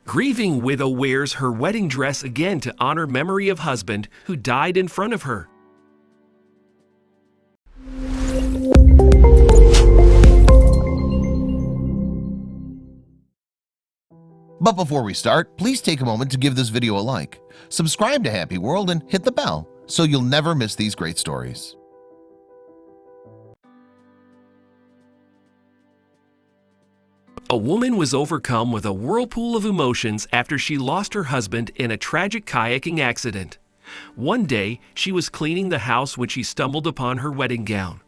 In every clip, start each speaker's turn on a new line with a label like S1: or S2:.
S1: Grieving widow wears her wedding dress again to honor memory of husband who died in front of her.
S2: But before we start, please take a moment to give this video a like, subscribe to Happy World, and hit the bell so you'll never miss these great stories.
S1: A woman was overcome with a whirlpool of emotions after she lost her husband in a tragic kayaking accident. One day, she was cleaning the house when she stumbled upon her wedding gown.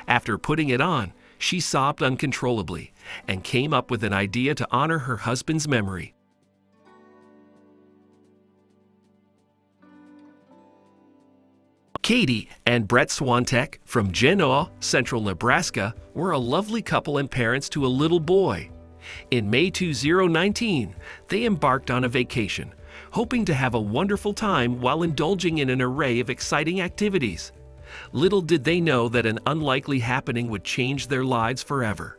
S1: After putting it on, she sobbed uncontrollably and came up with an idea to honor her husband's memory. Katie and Brett Swantek from Genoa, central Nebraska, were a lovely couple and parents to a little boy. In May 2019, they embarked on a vacation, hoping to have a wonderful time while indulging in an array of exciting activities. Little did they know that an unlikely happening would change their lives forever.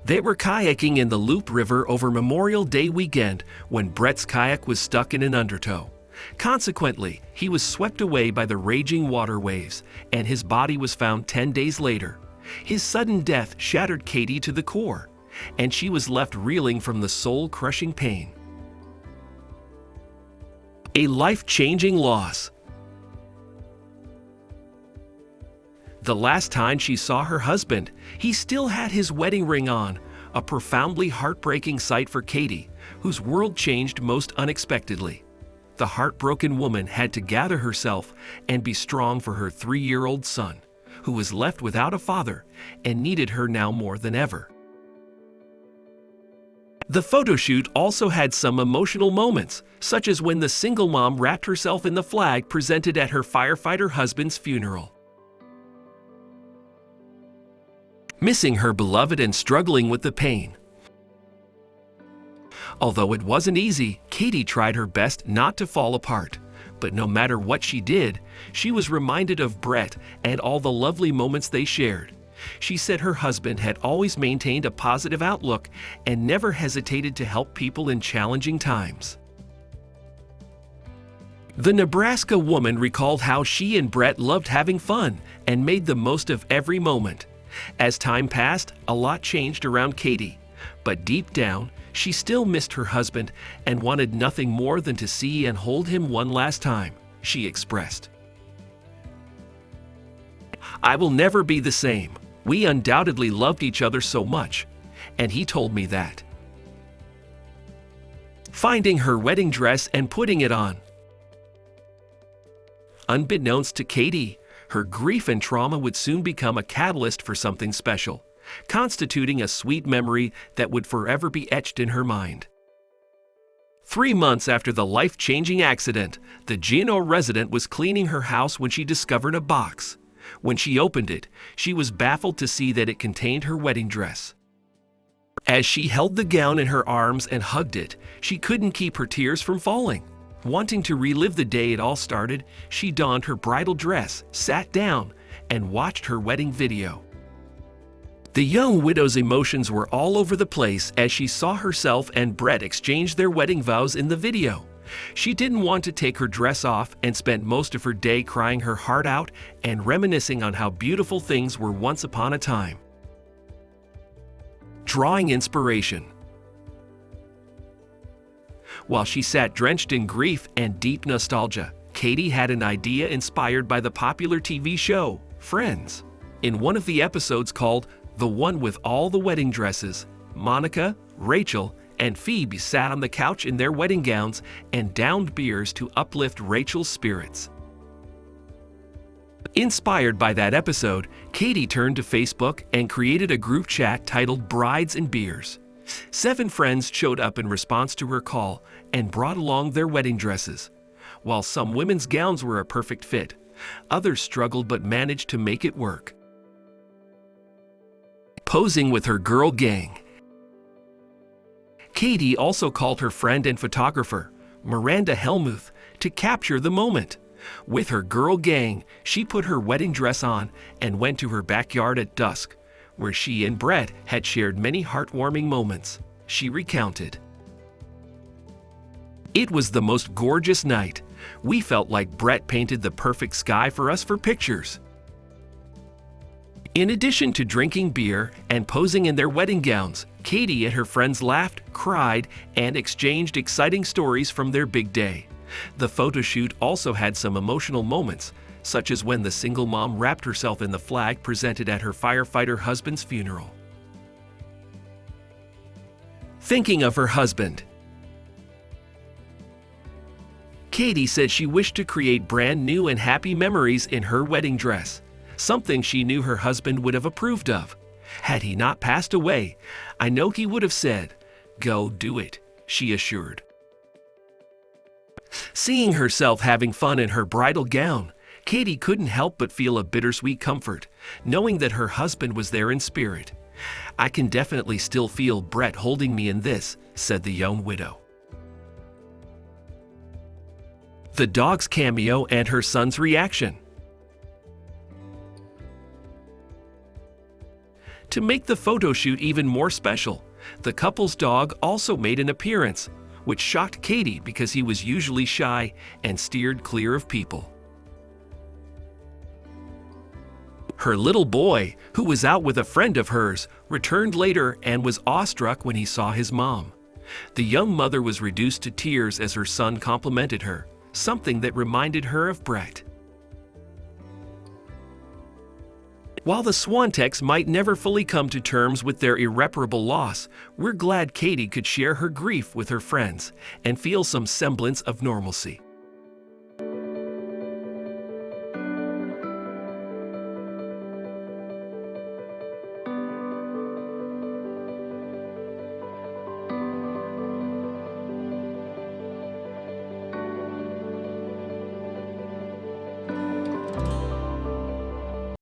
S1: They were kayaking in the Loop River over Memorial Day weekend when Brett's kayak was stuck in an undertow. Consequently, he was swept away by the raging water waves, and his body was found 10 days later. His sudden death shattered Katie to the core, and she was left reeling from the soul-crushing pain. A life-changing loss. The last time she saw her husband, he still had his wedding ring on, a profoundly heartbreaking sight for Katie, whose world changed most unexpectedly. The heartbroken woman had to gather herself and be strong for her 3-year-old son, who was left without a father and needed her now more than ever. The photo shoot also had some emotional moments, such as when the single mom wrapped herself in the flag presented at her firefighter husband's funeral. Missing her beloved and struggling with the pain. Although it wasn't easy, Katie tried her best not to fall apart. But no matter what she did, she was reminded of Brett and all the lovely moments they shared. She said her husband had always maintained a positive outlook and never hesitated to help people in challenging times. The Nebraska woman recalled how she and Brett loved having fun and made the most of every moment. As time passed, a lot changed around Katie, but deep down, she still missed her husband and wanted nothing more than to see and hold him one last time, she expressed. "I will never be the same. We undoubtedly loved each other so much, and he told me that." Finding her wedding dress and putting it on. Unbeknownst to Katie, her grief and trauma would soon become a catalyst for something special, constituting a sweet memory that would forever be etched in her mind. 3 months after the life-changing accident, the Genoa resident was cleaning her house when she discovered a box. When she opened it, she was baffled to see that it contained her wedding dress. As she held the gown in her arms and hugged it, she couldn't keep her tears from falling. Wanting to relive the day it all started, she donned her bridal dress, sat down, and watched her wedding video. The young widow's emotions were all over the place as she saw herself and Brett exchange their wedding vows in the video. She didn't want to take her dress off and spent most of her day crying her heart out and reminiscing on how beautiful things were once upon a time. Drawing inspiration. While she sat drenched in grief and deep nostalgia, Katie had an idea inspired by the popular TV show, Friends. In one of the episodes called "The One with All the Wedding Dresses," Monica, Rachel, and Phoebe sat on the couch in their wedding gowns and downed beers to uplift Rachel's spirits. Inspired by that episode, Katie turned to Facebook and created a group chat titled Brides and Beers. 7 friends showed up in response to her call and brought along their wedding dresses. While some women's gowns were a perfect fit, others struggled but managed to make it work. Posing with her girl gang. Katie also called her friend and photographer, Miranda Helmuth, to capture the moment. With her girl gang, she put her wedding dress on and went to her backyard at dusk, where she and Brett had shared many heartwarming moments. she recounted. It was the most gorgeous night. We felt like Brett painted the perfect sky for us for pictures. In addition to drinking beer and posing in their wedding gowns, Katie and her friends laughed, cried, and exchanged exciting stories from their big day. The photo shoot also had some emotional moments, such as when the single mom wrapped herself in the flag presented at her firefighter husband's funeral. Thinking of her husband. Katie said she wished to create brand new and happy memories in her wedding dress, something she knew her husband would have approved of. Had he not passed away, I know he would have said, "Go do it," she assured. Seeing herself having fun in her bridal gown, Katie couldn't help but feel a bittersweet comfort, knowing that her husband was there in spirit. "I can definitely still feel Brett holding me in this," said the young widow. The dog's cameo and her son's reaction. To make the photo shoot even more special, the couple's dog also made an appearance, which shocked Katie because he was usually shy and steered clear of people. Her little boy, who was out with a friend of hers, returned later and was awestruck when he saw his mom. The young mother was reduced to tears as her son complimented her, something that reminded her of Brett. While the Swantecs might never fully come to terms with their irreparable loss, we're glad Katie could share her grief with her friends and feel some semblance of normalcy.